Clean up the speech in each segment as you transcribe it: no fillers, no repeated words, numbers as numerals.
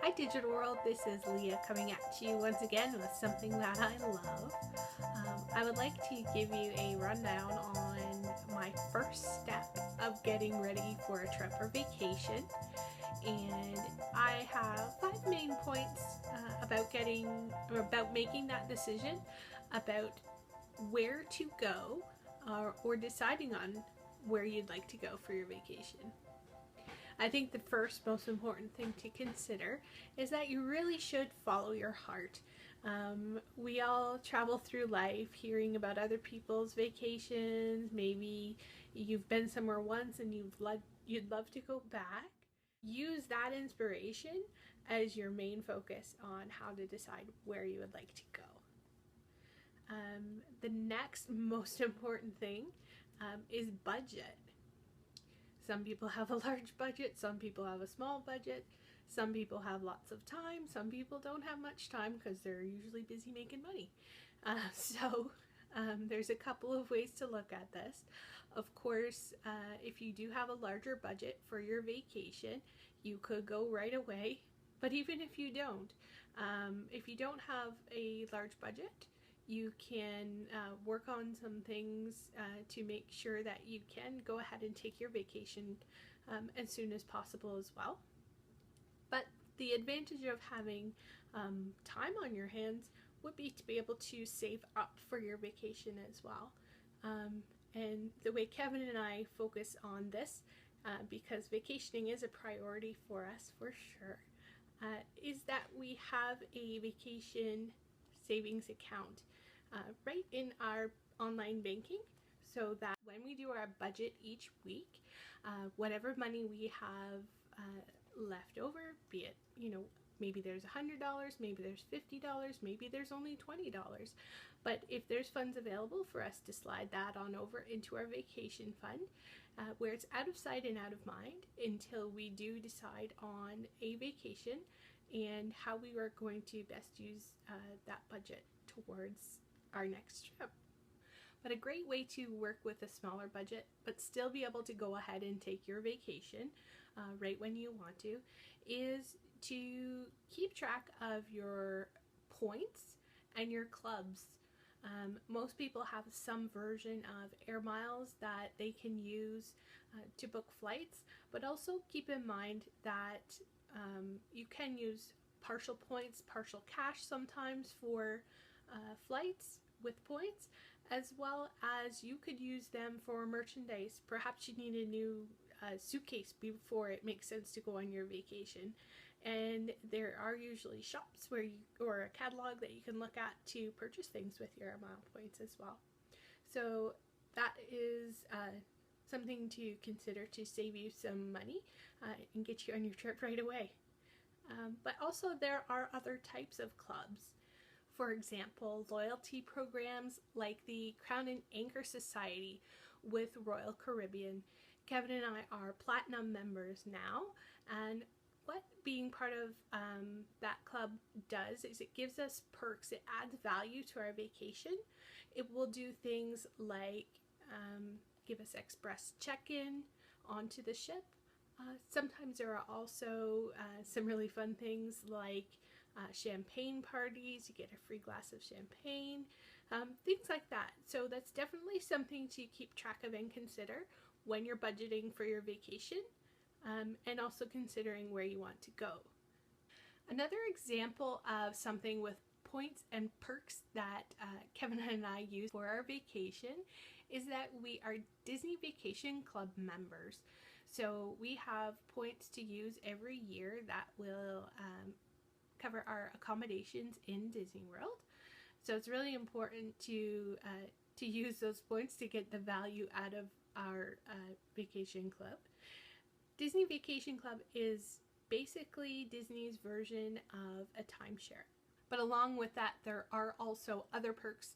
Hi Digital World, this is Leah coming at you once again with something that I love. I would like to give you a rundown on my first step of getting ready for a trip or vacation. And I have 5 main points about making that decision, about where to go, or deciding on where you'd like to go for your vacation. I think the first most important thing to consider is that you really should follow your heart. We all travel through life hearing about other people's vacations. Maybe you've been somewhere once and you'd love to go back. Use that inspiration as your main focus on how to decide where you would like to go. The next most important thing is budget. Some people have a large budget, some people have a small budget, some people have lots of time, some people don't have much time because they're usually busy making money. There's a couple of ways to look at this. Of course, if you do have a larger budget for your vacation, you could go right away. But even if you don't have a large budget, you can work on some things to make sure that you can go ahead and take your vacation as soon as possible as well. But the advantage of having time on your hands would be to be able to save up for your vacation as well. And the way Kevin and I focus on this, because vacationing is a priority for us for sure, is that we have a vacation savings account right in our online banking, so that when we do our budget each week, whatever money we have left over, be it, maybe there's $100, maybe there's $50, maybe there's only $20, but if there's funds available for us to slide that on over into our vacation fund, where it's out of sight and out of mind until we do decide on a vacation and how we are going to best use that budget towards our next trip. But a great way to work with a smaller budget but still be able to go ahead and take your vacation right when you want to is to keep track of your points and your clubs. Most people have some version of air miles that they can use to book flights, but also keep in mind that you can use partial points, partial cash sometimes for flights with points, as well as you could use them for merchandise. Perhaps you need a new suitcase before it makes sense to go on your vacation, and there are usually shops or a catalog that you can look at to purchase things with your mile points as well. So that is something to consider to save you some money and get you on your trip right away. But also there are other types of clubs. For example, loyalty programs like the Crown and Anchor Society with Royal Caribbean. Kevin and I are platinum members now, and what being part of that club does is it gives us perks. It adds value to our vacation. It will do things like give us express check-in onto the ship. Sometimes there are also some really fun things like champagne parties. You get a free glass of champagne, things like that. So that's definitely something to keep track of and consider when you're budgeting for your vacation, and also considering where you want to go. Another example of something with points and perks that Kevin and I use for our vacation is that we are Disney Vacation Club members. So we have points to use every year that will cover our accommodations in Disney World. So it's really important to use those points to get the value out of our vacation club. Disney Vacation Club is basically Disney's version of a timeshare. But along with that, there are also other perks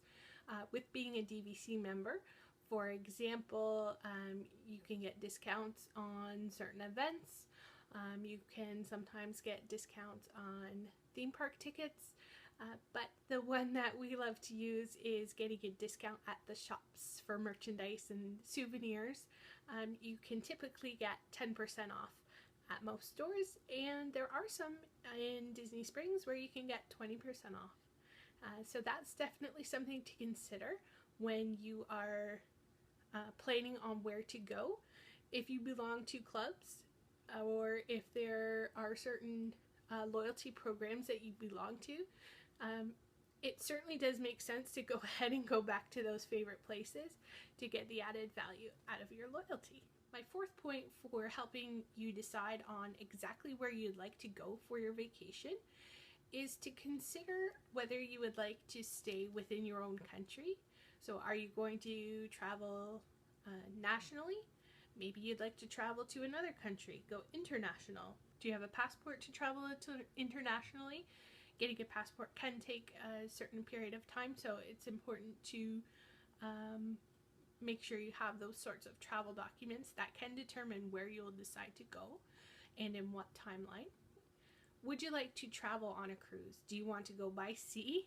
with being a DVC member. For example, you can get discounts on certain events. You can sometimes get discounts on theme park tickets, but the one that we love to use is getting a discount at the shops for merchandise and souvenirs. You can typically get 10% off at most stores, and there are some in Disney Springs where you can get 20% off. So that's definitely something to consider when you are planning on where to go. If you belong to clubs, or if there are certain loyalty programs that you belong to, it certainly does make sense to go ahead and go back to those favorite places to get the added value out of your loyalty. My fourth point for helping you decide on exactly where you'd like to go for your vacation is to consider whether you would like to stay within your own country. So are you going to travel nationally? Maybe you'd like to travel to another country, go international. Do you have a passport to travel internationally? Getting a passport can take a certain period of time, so it's important to make sure you have those sorts of travel documents that can determine where you'll decide to go and in what timeline. Would you like to travel on a cruise? Do you want to go by sea,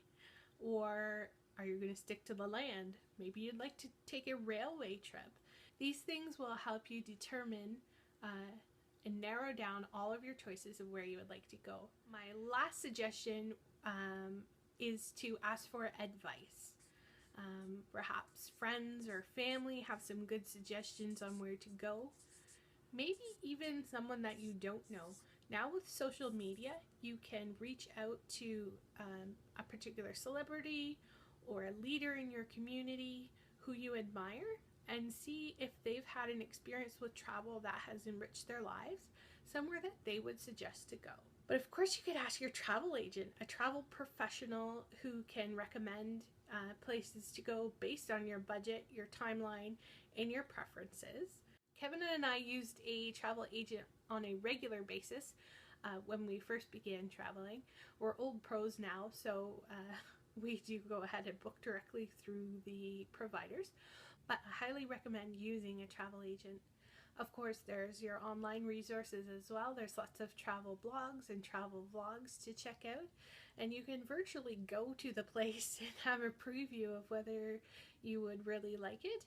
or are you going to stick to the land? Maybe you'd like to take a railway trip. These things will help you determine and narrow down all of your choices of where you would like to go. My last suggestion is to ask for advice. Perhaps friends or family have some good suggestions on where to go. Maybe even someone that you don't know. Now with social media, you can reach out to a particular celebrity or a leader in your community who you admire and see if they've had an experience with travel that has enriched their lives, somewhere that they would suggest to go. But of course you could ask your travel agent, a travel professional who can recommend places to go based on your budget, your timeline, and your preferences. Kevin and I used a travel agent on a regular basis when we first began traveling. We're old pros now, so we do go ahead and book directly through the providers, but I highly recommend using a travel agent. Of course, there's your online resources as well. There's lots of travel blogs and travel vlogs to check out, and you can virtually go to the place and have a preview of whether you would really like it,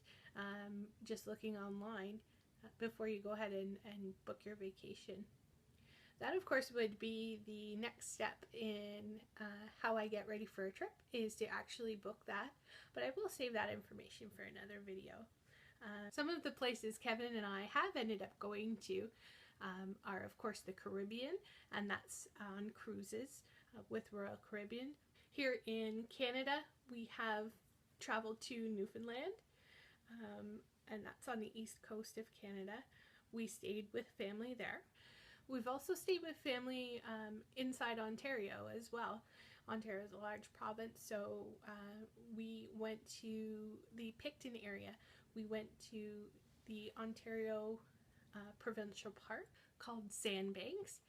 just looking online before you go ahead and book your vacation. That, of course, would be the next step in how I get ready for a trip, is to actually book that, but I will save that information for another video. Some of the places Kevin and I have ended up going to are, of course, the Caribbean, and that's on cruises with Royal Caribbean. Here in Canada, we have traveled to Newfoundland, and that's on the east coast of Canada. We stayed with family there. We've also stayed with family inside Ontario as well. Ontario is a large province, so we went to the Picton area. We went to the Ontario Provincial Park called Sandbanks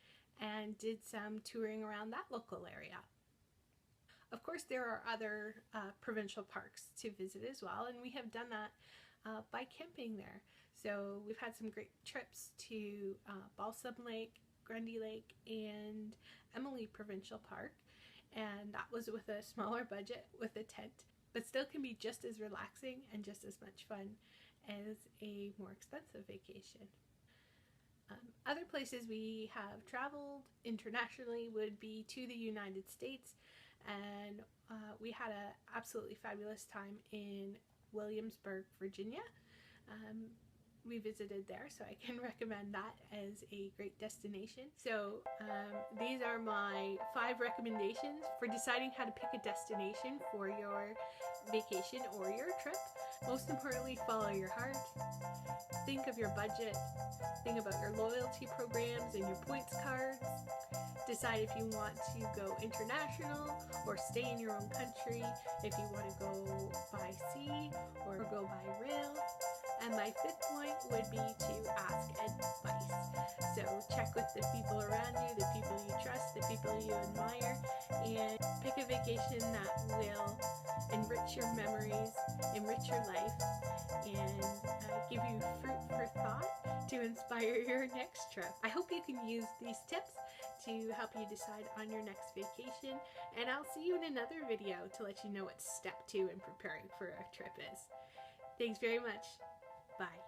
and did some touring around that local area. Of course, there are other provincial parks to visit as well, and we have done that by camping there. So we've had some great trips to Balsam Lake, Grundy Lake, and Emily Provincial Park, and that was with a smaller budget with a tent, but still can be just as relaxing and just as much fun as a more expensive vacation. Other places we have traveled internationally would be to the United States, and we had an absolutely fabulous time in Williamsburg, Virginia. We visited there, so I can recommend that as a great destination. So these are my 5 recommendations for deciding how to pick a destination for your vacation or your trip. Most importantly, follow your heart. Think of your budget. Think about your loyalty programs and your points cards. Decide if you want to go international or stay in your own country, if you want to go by sea or go by rail. And my 5th point would be to ask advice. So check with the people around you, the people you trust, the people you admire, and pick a vacation that will enrich your memories, enrich your life, and give you fruit for thought to inspire your next trip. I hope you can use these tips to help you decide on your next vacation, and I'll see you in another video to let you know what step 2 in preparing for a trip is. Thanks very much. Bye.